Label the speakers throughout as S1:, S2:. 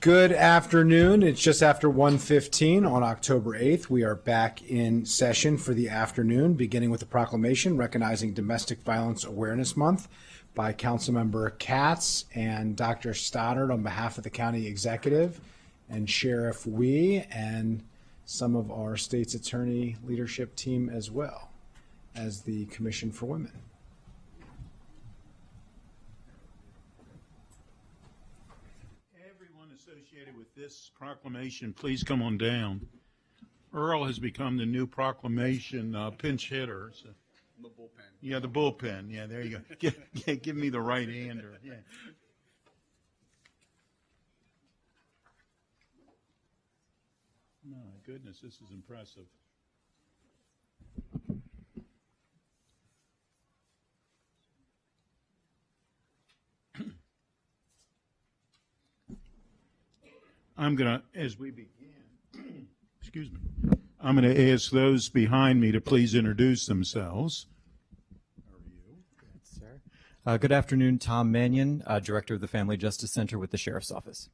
S1: Good afternoon. It's just after 1:15 on October 8th. We are back in session for the afternoon, beginning with a proclamation recognizing Domestic Violence Awareness Month by Councilmember Katz and Dr. Stoddard on behalf of the county executive and Sheriff Wee and some of our state's attorney leadership team as well as the Commission for Women.
S2: Associated with this proclamation, please come on down. Earl has become the new proclamation pinch hitter. So.
S3: The bullpen.
S2: Yeah, the bullpen. Yeah, there you go. Give me the right hander. Yeah. My goodness, this is impressive. I'm going to, as we begin, excuse me, I'm going to ask those behind me to please introduce themselves. How are you?
S4: Good, sir. Good afternoon, Tom Mannion, Director of the Family Justice Center with the Sheriff's Office.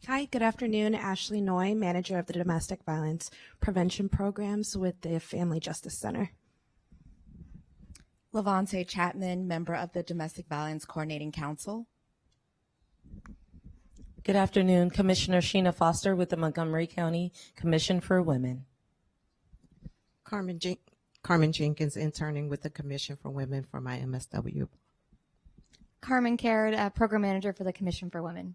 S5: Hi, good afternoon. Ashley Noy, Manager of the Domestic Violence Prevention Programs with the Family Justice Center.
S6: Levante Chapman, Member of the Domestic Violence Coordinating Council.
S7: Good afternoon, Commissioner Sheena Foster with the Montgomery County Commission for Women.
S8: Carmen Jenkins, interning with the Commission for Women for my MSW.
S9: Carmen Caird, Program Manager for the Commission for Women.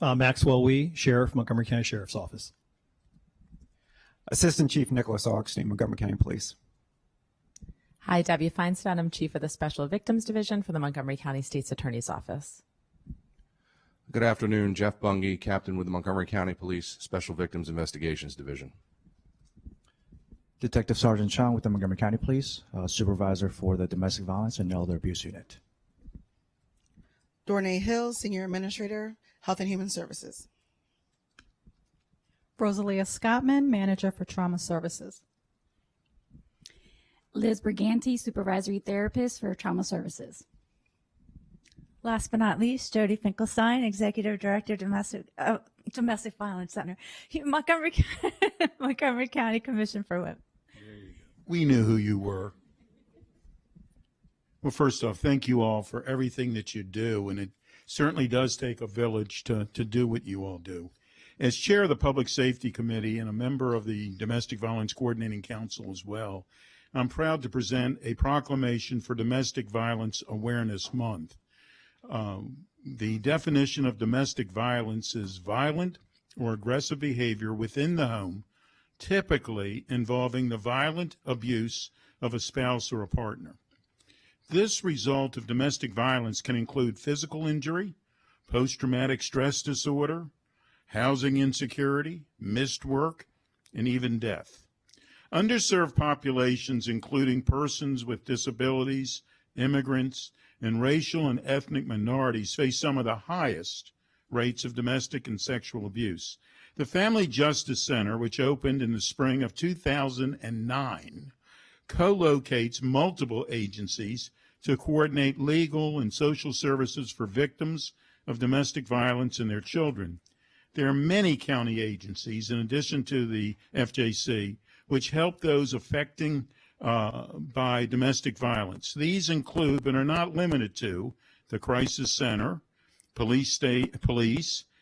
S10: Maxwell Wee, Sheriff, Montgomery County Sheriff's Office.
S11: Assistant Chief Nicholas Augustine, Montgomery County Police.
S12: Hi, Debbie Feinstein. I'm Chief of the Special Victims Division for the Montgomery County State's Attorney's Office.
S13: Good afternoon, Jeff Bungie, Captain with the Montgomery County Police Special Victims Investigations Division.
S14: Detective Sergeant Chung with the Montgomery County Police, Supervisor for the Domestic Violence and Elder Abuse Unit.
S15: Dornay Hill, Senior Administrator, Health and Human Services.
S16: Rosalia Scottman, Manager for Trauma Services.
S17: Liz Briganti, Supervisory Therapist for Trauma Services.
S18: Last but not least, Jody Finkelstein, Executive Director, Domestic Violence Center, Montgomery County Commission for Women.
S2: There you go. We knew who you were. Well, first off, thank you all for everything that you do, and it certainly does take a village to do what you all do. As Chair of the Public Safety Committee and a member of the Domestic Violence Coordinating Council as well, I'm proud to present a proclamation for Domestic Violence Awareness Month. The definition of domestic violence is violent or aggressive behavior within the home, typically involving the violent abuse of a spouse or a partner. This result of domestic violence can include physical injury, post-traumatic stress disorder, housing insecurity, missed work, and even death. Underserved populations, including persons with disabilities, immigrants, and racial and ethnic minorities, face some of the highest rates of domestic and sexual abuse. The Family Justice Center, which opened in the spring of 2009, co-locates multiple agencies to coordinate legal and social services for victims of domestic violence and their children. There are many county agencies, in addition to the FJC, which help those affecting by domestic violence. These include, but are not limited to, the Crisis Center, Police,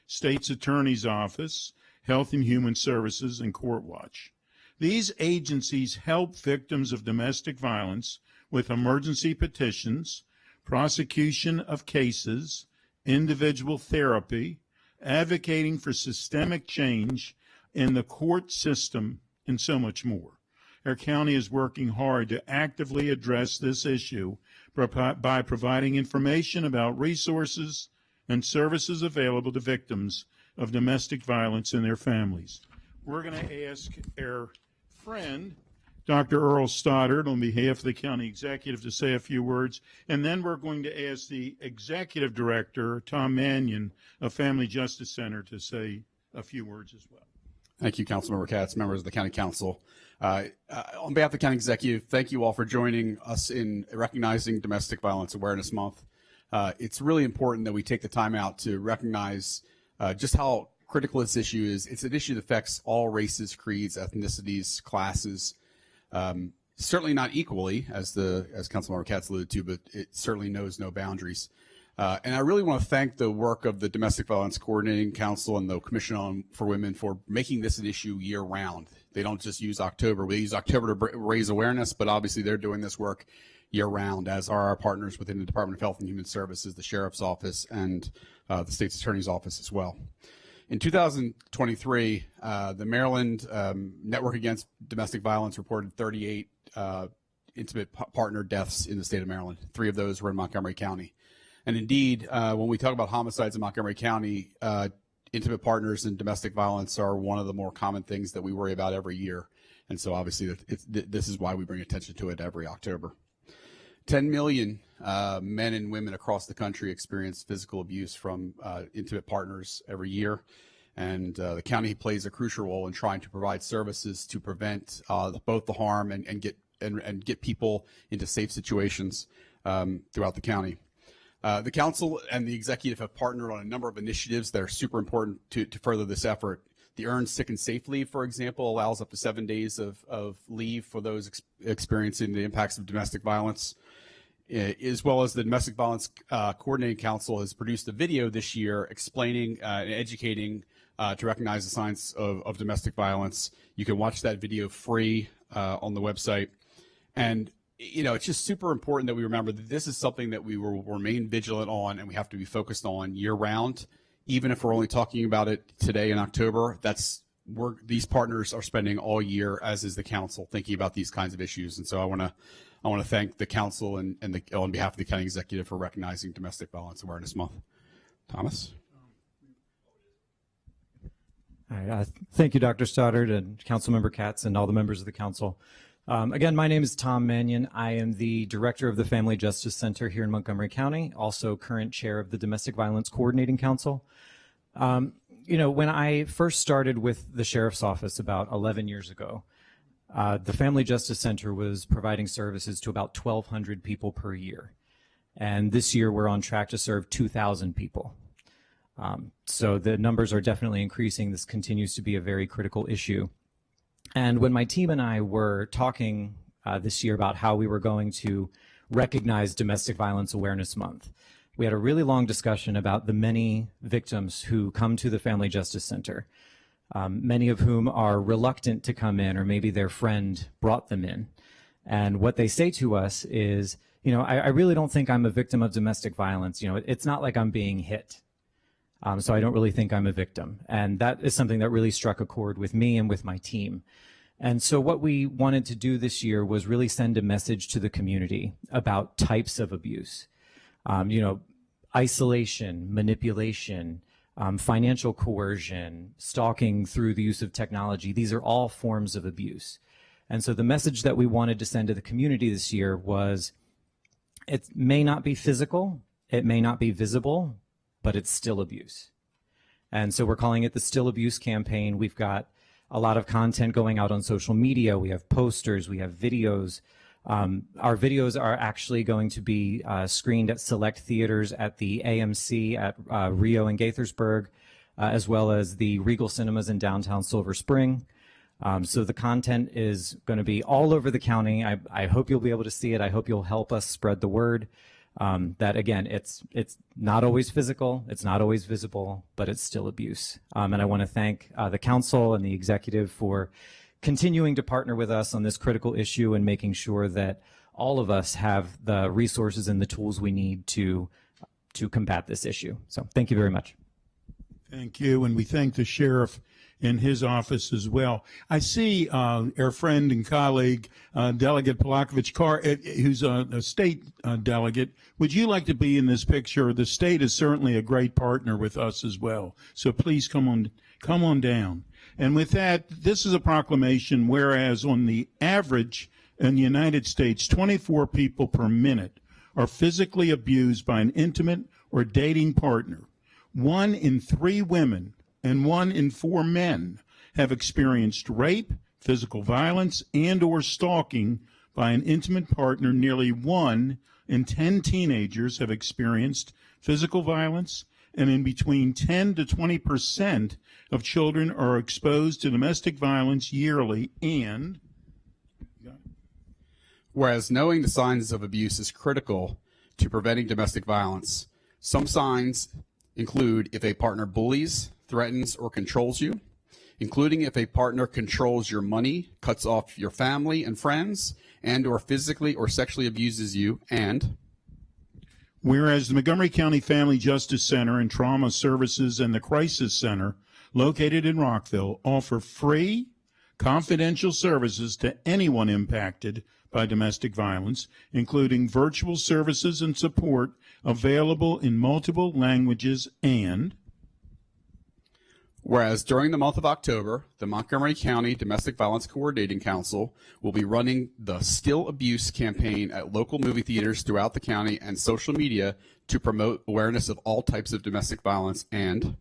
S2: State's Attorney's Office, Health and Human Services, and Court Watch. These agencies help victims of domestic violence with emergency petitions, prosecution of cases, individual therapy, advocating for systemic change in the court system, and so much more. Our county is working hard to actively address this issue by providing information about resources and services available to victims of domestic violence and their families. We're going to ask our friend, Dr. Earl Stoddard, on behalf of the county executive to say a few words, and then we're going to ask the executive director, Tom Mannion, of Family Justice Center, to say a few words as well.
S3: Thank you, Councilmember Katz, members of the County Council. On behalf of the County Executive, thank you all for joining us in recognizing Domestic Violence Awareness Month. it's really important that we take the time out to recognize just how critical this issue is. It's an issue that affects all races, creeds, ethnicities, classes. Certainly not equally, as Councilmember Katz alluded to, but it certainly knows no boundaries. And I really want to thank the work of the Domestic Violence Coordinating Council and the Commission for Women for making this an issue year-round. They don't just use October. We use October to raise awareness, but obviously they're doing this work year-round, as are our partners within the Department of Health and Human Services, the Sheriff's Office, and the State's Attorney's Office as well. In 2023, the Maryland Network Against Domestic Violence reported 38 intimate partner deaths in the state of Maryland. 3 of those were in Montgomery County. And indeed, when we talk about homicides in Montgomery County, intimate partners and domestic violence are one of the more common things that we worry about every year. And so obviously this is why we bring attention to it every October. 10 million men and women across the country experience physical abuse from intimate partners every year. And the county plays a crucial role in trying to provide services to prevent both the harm and get people into safe situations throughout the county. The council and the executive have partnered on a number of initiatives that are super important to further this effort. The Earned Sick and Safe Leave, for example, allows up to 7 days of leave for those experiencing the impacts of domestic violence, as well as the Domestic Violence Coordinating Council has produced a video this year explaining and educating to recognize the signs of domestic violence. You can watch that video free on the website. And it's just super important that we remember that this is something that we will remain vigilant on and we have to be focused on year-round. Even if we're only talking about it today in October, these partners are spending all year, as is the council, thinking about these kinds of issues. And so I want to thank the council and on behalf of the county executive for recognizing Domestic Violence Awareness Month. Thomas?
S4: All right, thank you, Dr. Stoddard and Councilmember Katz and all the members of the council. Again, my name is Tom Mannion. I am the director of the Family Justice Center here in Montgomery County, also current chair of the Domestic Violence Coordinating Council. When I first started with the Sheriff's Office about 11 years ago, the Family Justice Center was providing services to about 1,200 people per year. And this year we're on track to serve 2,000 people. So the numbers are definitely increasing. This continues to be a very critical issue. And when my team and I were talking this year about how we were going to recognize Domestic Violence Awareness Month, we had a really long discussion about the many victims who come to the Family Justice Center, many of whom are reluctant to come in, or maybe their friend brought them in. And what they say to us is, I really don't think I'm a victim of domestic violence. It's not like I'm being hit. So I don't really think I'm a victim. And that is something that really struck a chord with me and with my team. And so what we wanted to do this year was really send a message to the community about types of abuse. Isolation, manipulation, financial coercion, stalking through the use of technology. These are all forms of abuse. And so the message that we wanted to send to the community this year was, it may not be physical, it may not be visible, but it's still abuse. And so we're calling it the Still Abuse campaign. We've got a lot of content going out on social media. We have posters, we have videos. Our videos are actually going to be screened at select theaters at the AMC at Rio and Gaithersburg, as well as the Regal Cinemas in downtown Silver Spring. So the content is going to be all over the county. I hope you'll be able to see it. I hope you'll help us spread the word. That again, it's not always physical, it's not always visible, but it's still abuse. And I want to thank the council and the executive for continuing to partner with us on this critical issue and making sure that all of us have the resources and the tools we need to combat this issue. So thank you very much.
S2: Thank you, and we thank the sheriff in his office as well. I see our friend and colleague, Delegate Polakovich Carr, who's a state delegate. Would you like to be in this picture? The state is certainly a great partner with us as well. So please come on down. And with that, this is a proclamation, whereas on the average in the United States, 24 people per minute are physically abused by an intimate or dating partner. 1 in 3 women and 1 in 4 men have experienced rape, physical violence, and or stalking by an intimate partner. Nearly 1 and 10 teenagers have experienced physical violence, and in between 10 to 20% of children are exposed to domestic violence yearly, and
S3: whereas knowing the signs of abuse is critical to preventing domestic violence, some signs include if a partner bullies, threatens, or controls you, including if a partner controls your money, cuts off your family and friends, and or physically or sexually abuses you, and
S2: whereas the Montgomery County Family Justice Center and Trauma Services and the Crisis Center, located in Rockville, offer free, confidential services to anyone impacted by domestic violence, including virtual services and support available in multiple languages, and
S3: whereas during the month of October, the Montgomery County Domestic Violence Coordinating Council will be running the Still Abuse campaign at local movie theaters throughout the county and social media to promote awareness of all types of domestic violence, and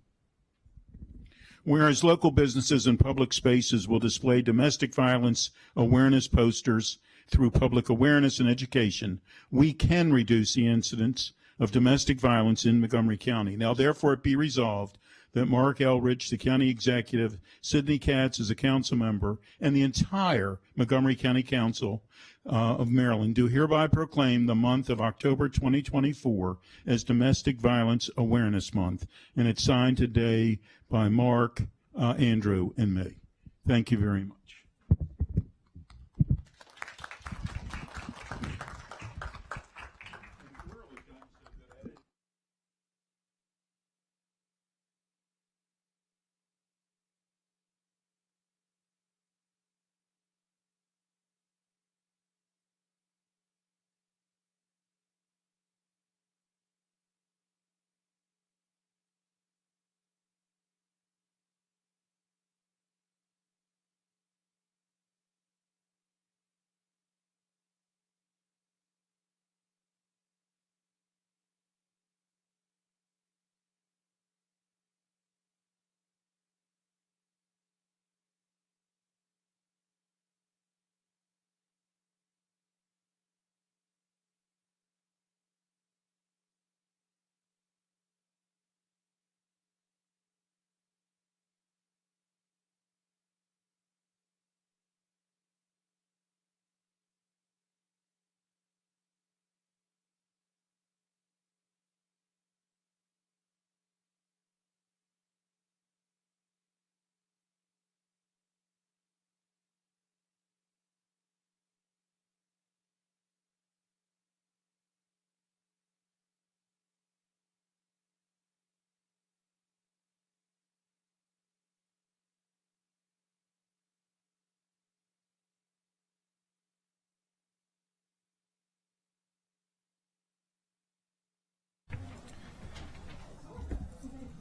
S2: whereas local businesses and public spaces will display domestic violence awareness posters through public awareness and education, we can reduce the incidence of domestic violence in Montgomery County. Now, therefore, it be resolved that Mark Elrich, the county executive, Sidney Katz as a council member, and the entire Montgomery County Council of Maryland do hereby proclaim the month of October 2024 as Domestic Violence Awareness Month. And it's signed today by Mark, Andrew, and me. Thank you very much.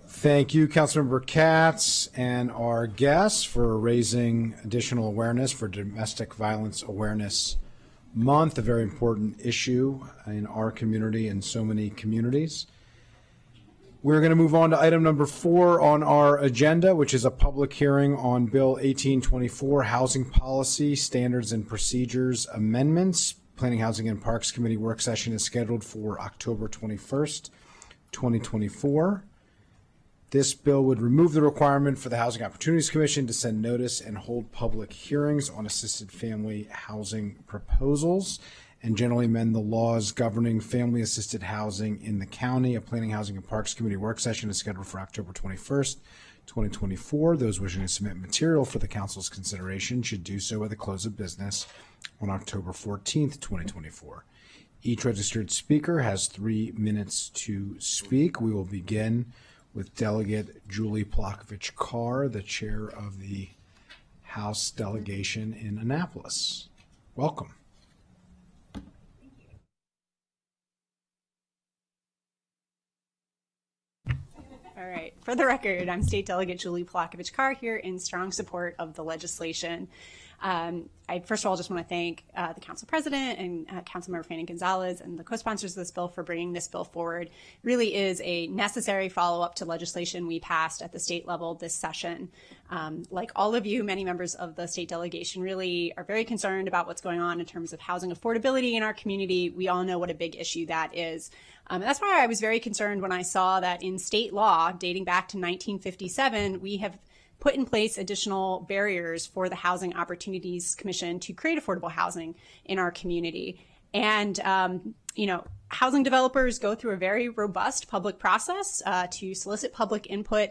S1: Thank you, Councilmember Katz, and our guests for raising additional awareness for Domestic Violence Awareness Month, a very important issue in our community and so many communities. We're going to move on to item number 4 on our agenda, which is a public hearing on Bill 1824, Housing Policy Standards and Procedures Amendments. Planning, Housing, and Parks Committee work session is scheduled for October 21st, 2024. This bill would remove the requirement for the Housing Opportunities Commission to send notice and hold public hearings on assisted family housing proposals and generally amend the laws governing family assisted housing in the county. A Planning, Housing, and Parks Committee work session is scheduled for October 21st, 2024. Those wishing to submit material for the council's consideration should do so at the close of business on October 14th, 2024. Each registered speaker has 3 minutes to speak. We will begin with Delegate Julie Plakovich Carr, the chair of the House delegation in Annapolis. Welcome.
S19: All right. For the record, I'm State Delegate Julie Plakovich Carr here in strong support of the legislation. I first of all just want to thank the council president and Councilmember Fanning Gonzalez and the co-sponsors of this bill for bringing this bill forward. It really is a necessary follow-up to legislation we passed at the state level this session. Like all of you, many members of the state delegation really are very concerned about what's going on in terms of housing affordability in our community. We all know what a big issue that is. And that's why I was very concerned when I saw that in state law dating back to 1957, we have put in place additional barriers for the Housing Opportunities Commission to create affordable housing in our community. And, housing developers go through a very robust public process to solicit public input.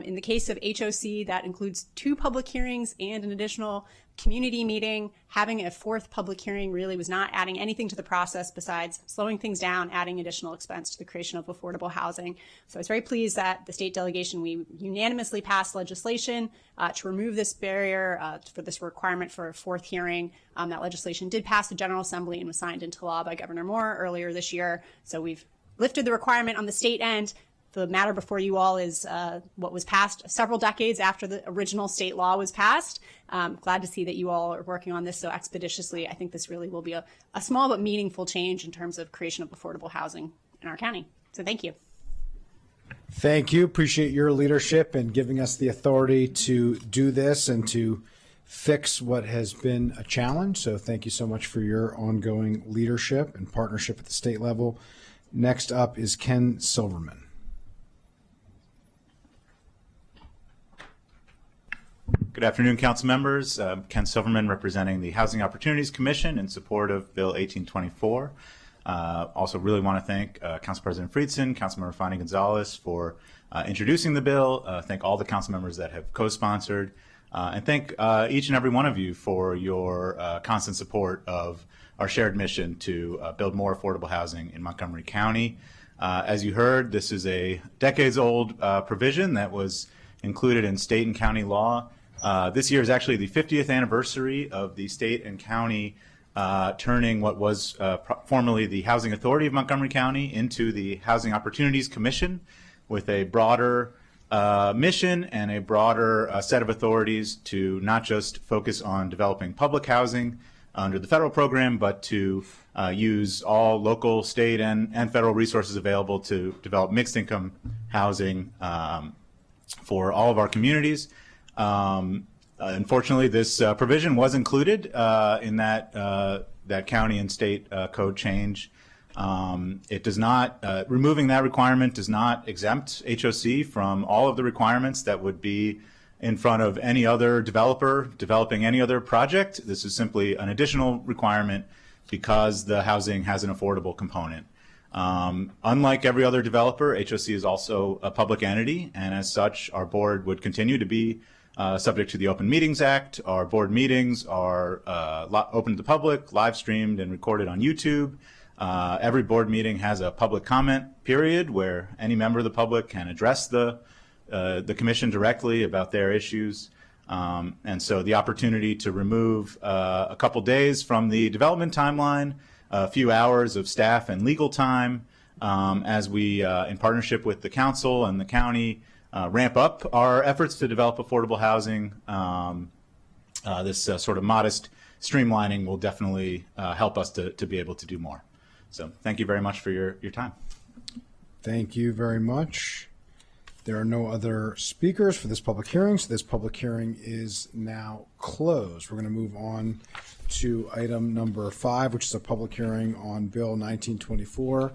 S19: In the case of HOC, that includes 2 public hearings and an additional community meeting. Having a 4th public hearing really was not adding anything to the process besides slowing things down, adding additional expense to the creation of affordable housing. So I was very pleased that the state delegation, we unanimously passed legislation to remove this barrier for this requirement for a 4th hearing. That legislation did pass the General Assembly and was signed into law by Governor Moore earlier this year. So we've lifted the requirement on the state end. The matter before you all is what was passed several decades after the original state law was passed. Glad to see that you all are working on this so expeditiously. I think this really will be a small but meaningful change in terms of creation of affordable housing in our county. So thank you.
S1: Thank you. Appreciate your leadership and giving us the authority to do this and to fix what has been a challenge. So thank you so much for your ongoing leadership and partnership at the state level. Next up is Ken Silverman.
S20: Good afternoon, council members. Ken Silverman representing the Housing Opportunities Commission in support of Bill 1824. Also really want to thank Council President Friedson, Councilmember Fanning Gonzalez for introducing the bill. Thank all the council members that have co-sponsored. And thank each and every one of you for your constant support of our shared mission to build more affordable housing in Montgomery County. As you heard, this is a decades-old provision that was included in state and county law. This year is actually the 50th anniversary of the state and county turning what was formerly the Housing Authority of Montgomery County into the Housing Opportunities Commission with a broader mission and a broader set of authorities to not just focus on developing public housing under the federal program, but to use all local, state, and federal resources available to develop mixed income housing for all of our communities. Unfortunately, this provision was included in that county and state code change. It does not, removing that requirement does not exempt HOC from all of the requirements that would be in front of any other developer developing any other project. This is simply an additional requirement because the housing has an affordable component. Unlike every other developer, HOC is also a public entity, and as such, our board would continue to be subject to the Open Meetings Act. Our board meetings are open to the public, live streamed and recorded on YouTube. Every board meeting has a public comment period where any member of the public can address the commission directly about their issues. And so the opportunity to remove a couple days from the development timeline, a few hours of staff and legal time as we, in partnership with the council and the county, ramp up our efforts to develop affordable housing. This sort of modest streamlining will definitely help us to be able to do more. So thank you very much for your time.
S1: Thank you very much. There are no other speakers for this public hearing, so this public hearing is now closed. We're going to move on to item number 5, which is a public hearing on Bill 1924,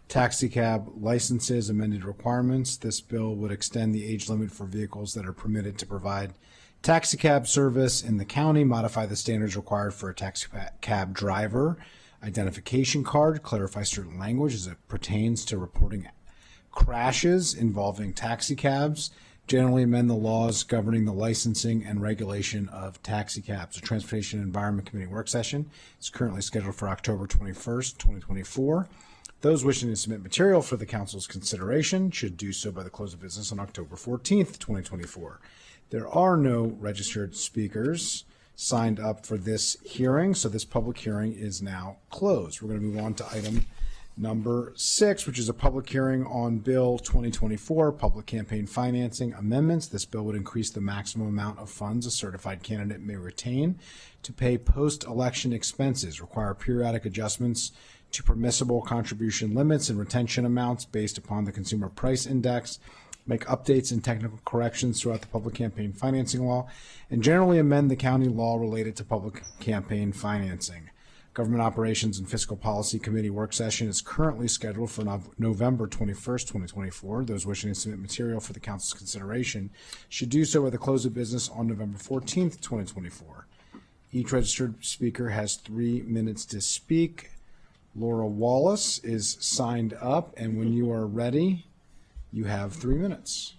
S1: Taxi Cab Licenses Amended Requirements. This bill would extend the age limit for vehicles that are permitted to provide taxi cab service in the county, modify the standards required for a taxi cab driver identification card, clarify certain language as it pertains to reporting crashes involving taxi cabs, generally amend the laws governing the licensing and regulation of taxi cabs. The Transportation and Environment Committee work session is currently scheduled for October 21st, 2024. Those wishing to submit material for the council's consideration should do so by the close of business on October 14th, 2024. There are no registered speakers signed up for this hearing, so this public hearing is now closed. We're going to move on to item Number 6, which is a public hearing on Bill 2024, Public Campaign Financing Amendments. This bill would increase the maximum amount of funds a certified candidate may retain to pay post-election expenses, require periodic adjustments to permissible contribution limits and retention amounts based upon the Consumer Price Index, make updates and technical corrections throughout the public campaign financing law, and generally amend the county law related to public campaign financing. Government Operations and Fiscal Policy Committee work session is currently scheduled for November 21st, 2024. Those wishing to submit material for the council's consideration should do so at the close of business on November 14th, 2024. Each registered speaker has 3 minutes to speak. Laura Wallace is signed up, and when you are ready, you have 3 minutes.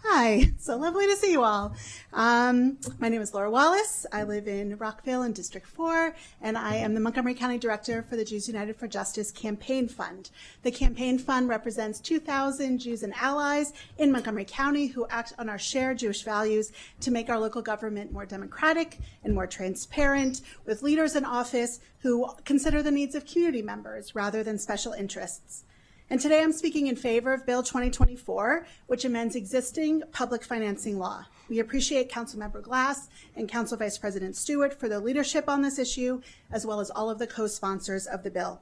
S15: Hi, so lovely to see you all. My name is Laura Wallace. I live in Rockville in District 4, and I am the Montgomery County Director for the Jews United for Justice Campaign Fund. The campaign fund represents 2,000 Jews and allies in Montgomery County who act on our shared Jewish values to make our local government more democratic and more transparent, with leaders in office who consider the needs of community members rather than special interests. And today I'm speaking in favor of Bill 2024, which amends existing public financing law. We appreciate Councilmember Glass and Council Vice President Stewart for their leadership on this issue, as well as all of the co-sponsors of the bill.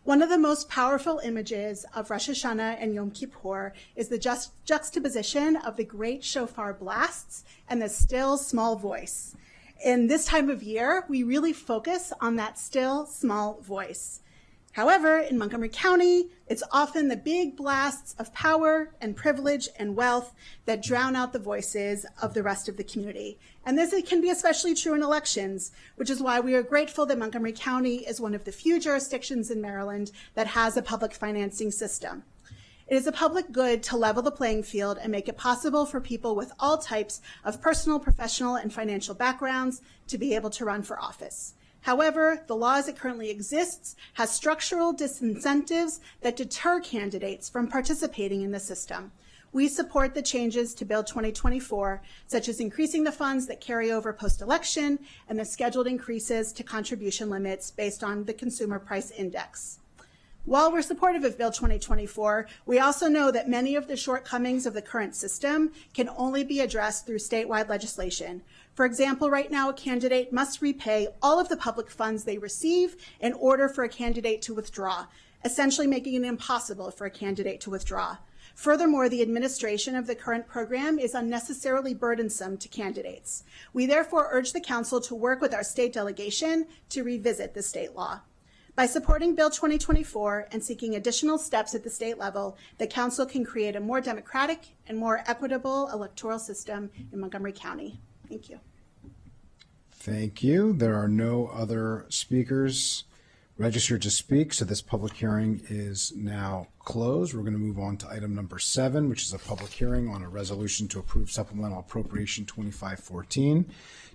S15: One of the most powerful images of Rosh Hashanah and Yom Kippur is the juxtaposition of the great shofar blasts and the still small voice. In this time of year, we really focus on that still small voice. However, in Montgomery County, it's often the big blasts of power and privilege and wealth that drown out the voices of the rest of the community. And this can be especially true in elections, which is why we are grateful that Montgomery County is one of the few jurisdictions in Maryland that has a public financing system. It is a public good to level the playing field and make it possible for people with all types of personal, professional, and financial backgrounds to be able to run for office. However, the law as it currently exists has structural disincentives that deter candidates from participating in the system. We support the changes to Bill 2024, such as increasing the funds that carry over post-election and the scheduled increases to contribution limits based on the Consumer Price Index. While we're supportive of Bill 2024, we also know that many of the shortcomings of the current system can only be addressed through statewide legislation. For example, right now, a candidate must repay all of the public funds they receive in order for a candidate to withdraw, essentially making it impossible for a candidate to withdraw. Furthermore, the administration of the current program is unnecessarily burdensome to candidates. We therefore urge the council to work with our state delegation to revisit the state law. By supporting Bill 2024 and seeking additional steps at the state level, the council can create a more democratic and more equitable electoral system in Montgomery County. Thank you.
S1: Thank you. There are no other speakers registered to speak, so this public hearing is now closed. We're going to move on to item number 7, which is a public hearing on a resolution to approve supplemental appropriation 2514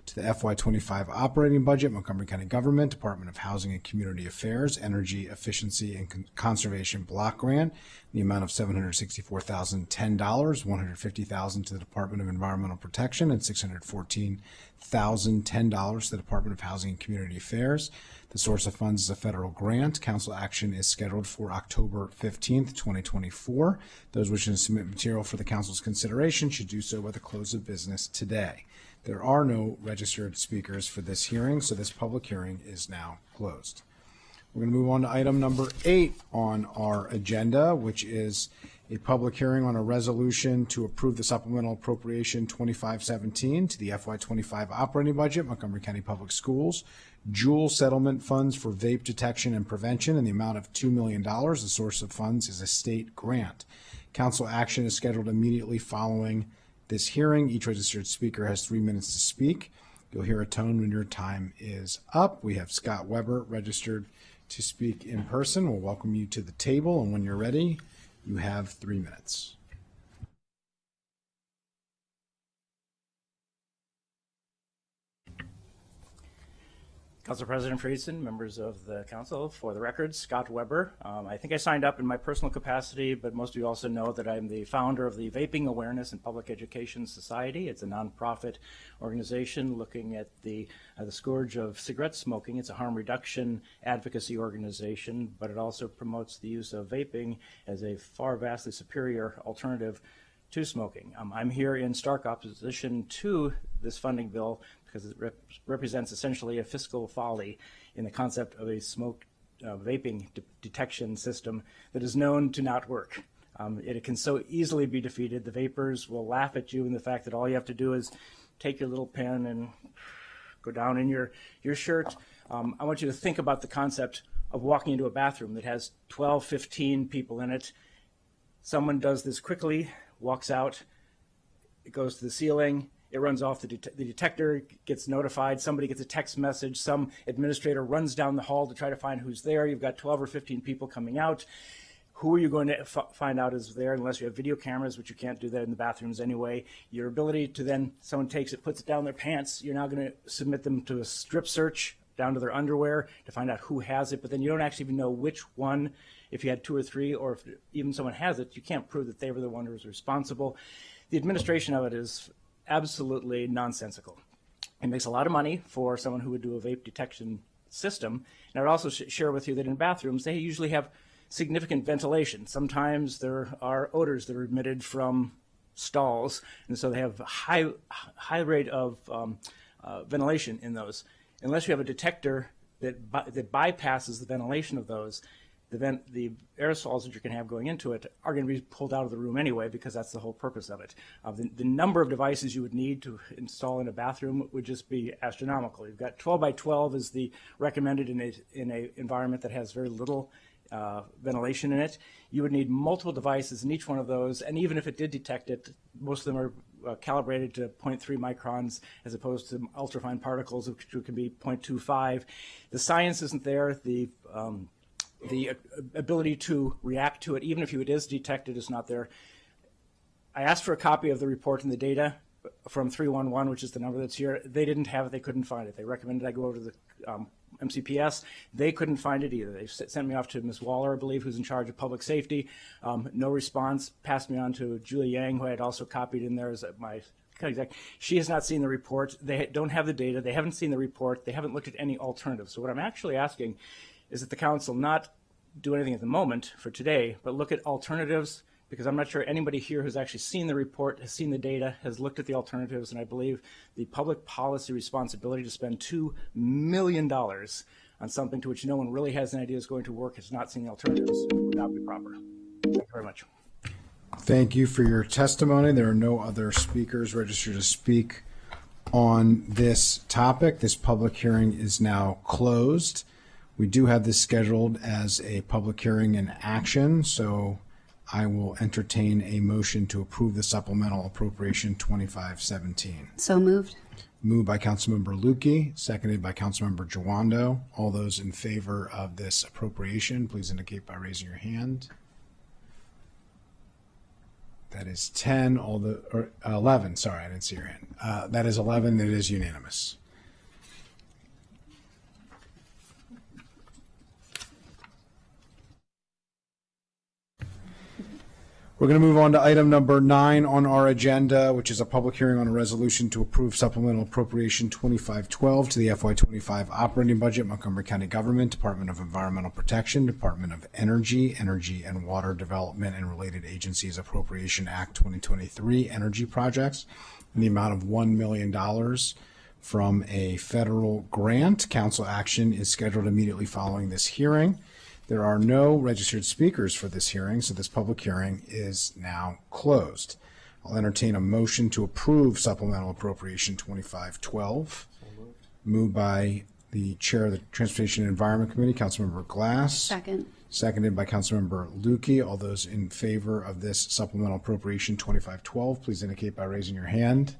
S1: to the FY25 operating budget, Montgomery County Government, Department of Housing and Community Affairs, Energy Efficiency and Conservation Block Grant, the amount of $764,010, $150,000 to the Department of Environmental Protection, and $614,010 to the Department of Housing and Community Affairs. The source of funds is a federal grant. Council action is scheduled for October 15th, 2024. Those wishing to submit material for the council's consideration should do so by the close of business today. There are no registered speakers for this hearing, so this public hearing is now closed. We're going to move on to item number 8 on our agenda, which is a public hearing on a resolution to approve the supplemental appropriation 2517 to the FY25 operating budget, Montgomery County Public Schools, Juul settlement funds for vape detection and prevention in the amount of $2 million. The source of funds is a state grant. Council action is scheduled immediately following this hearing. Each registered speaker has 3 minutes to speak. You'll hear a tone when your time is up. We have Scott Weber registered to speak in person. We'll welcome you to the table, and when you're ready, you have 3 minutes.
S21: Council President Friedson, members of the council, for the record, Scott Weber. I think I signed up in my personal capacity, but most of you also know that I'm the founder of the Vaping Awareness and Public Education Society. It's a nonprofit organization looking at the scourge of cigarette smoking. It's a harm reduction advocacy organization, but it also promotes the use of vaping as a far vastly superior alternative to smoking. I'm here in stark opposition to this funding bill because it represents essentially a fiscal folly in the concept of a smoke vaping detection system that is known to not work. It can so easily be defeated. The vapors will laugh at you in the fact that all you have to do is take your little pen and go down in your shirt. I want you to think about the concept of walking into a bathroom that has 12, 15 people in it. Someone does this quickly, walks out, it goes to the ceiling, it runs off, the detector gets notified, somebody gets a text message, some administrator runs down the hall to try to find who's there. You've got 12 or 15 people coming out. Who are you going to find out is there unless you have video cameras, which you can't do that in the bathrooms anyway. Your ability to then, someone takes it, puts it down their pants, you're now going to submit them to a strip search down to their underwear to find out who has it, but then you don't actually even know which one. If you had 2 or 3, or if even someone has it, you can't prove that they were the one who was responsible. The administration of it is absolutely nonsensical. It makes a lot of money for someone who would do a vape detection system. And I would also share with you that in bathrooms, they usually have significant ventilation. Sometimes there are odors that are emitted from stalls, and so they have a high rate of ventilation in those. Unless you have a detector that bypasses the ventilation of those, the aerosols that you can have going into it are going to be pulled out of the room anyway, because that's the whole purpose of it. The number of devices you would need to install in a bathroom would just be astronomical. You've got 12 by 12 is the recommended in a environment that has very little ventilation in it. You would need multiple devices in each one of those, and even if it did detect it, most of them are calibrated to 0.3 microns as opposed to ultrafine particles, which can be 0.25. The science isn't there. The ability to react to it, even if it is detected, is not there. I asked for a copy of the report and the data from 311, which is the number that's here. They didn't have it. They couldn't find it. They recommended I go over to the MCPS. They couldn't find it either. They sent me off to Ms. Waller, I believe, who's in charge of public safety. No response. Passed me on to Julie Yang, who I had also copied in there as my exec. She has not seen the report. They don't have the data. They haven't seen the report. They haven't looked at any alternatives. So what I'm actually asking is that the council not do anything at the moment for today, but look at alternatives, because I'm not sure anybody here who's actually seen the report, has seen the data, has looked at the alternatives, and I believe the public policy responsibility to spend $2 million on something to which no one really has an idea is going to work, has not seen the alternatives, would not be proper. Thank you very much.
S1: Thank you for your testimony. There are no other speakers registered to speak on this topic. This public hearing is now closed. We do have this scheduled as a public hearing in action, so I will entertain a motion to approve the supplemental appropriation 2517.
S22: So moved.
S1: Moved by Councilmember Lukey, seconded by Councilmember Jawando. All those in favor of this appropriation, please indicate by raising your hand. That is 10, 11, sorry, I didn't see your hand. That is 11, it is unanimous. We're going to move on to item number 9 on our agenda, which is a public hearing on a resolution to approve supplemental appropriation 2512 to the FY25 operating budget, Montgomery County Government, Department of Environmental Protection, Department of Energy, Energy and Water Development and Related Agencies Appropriation Act 2023 energy projects in the amount of $1 million from a federal grant. Council action is scheduled immediately following this hearing. There are no registered speakers for this hearing, so this public hearing is now closed. I'll entertain a motion to approve supplemental appropriation 2512. Moved by the chair of the Transportation and Environment Committee, Councilmember Glass.
S22: Second.
S1: Seconded by Councilmember Lukey. All those in favor of this supplemental appropriation 2512, please indicate by raising your hand.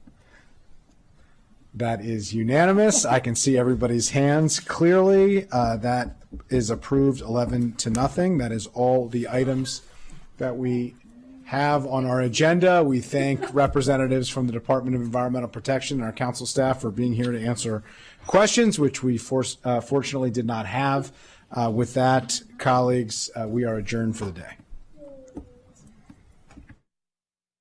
S1: That is unanimous. I can see everybody's hands clearly. That is approved 11-0. That is all the items that we have on our agenda. We thank representatives from the Department of Environmental Protection and our council staff for being here to answer questions, which we fortunately did not have. With that, colleagues, we are adjourned for the day.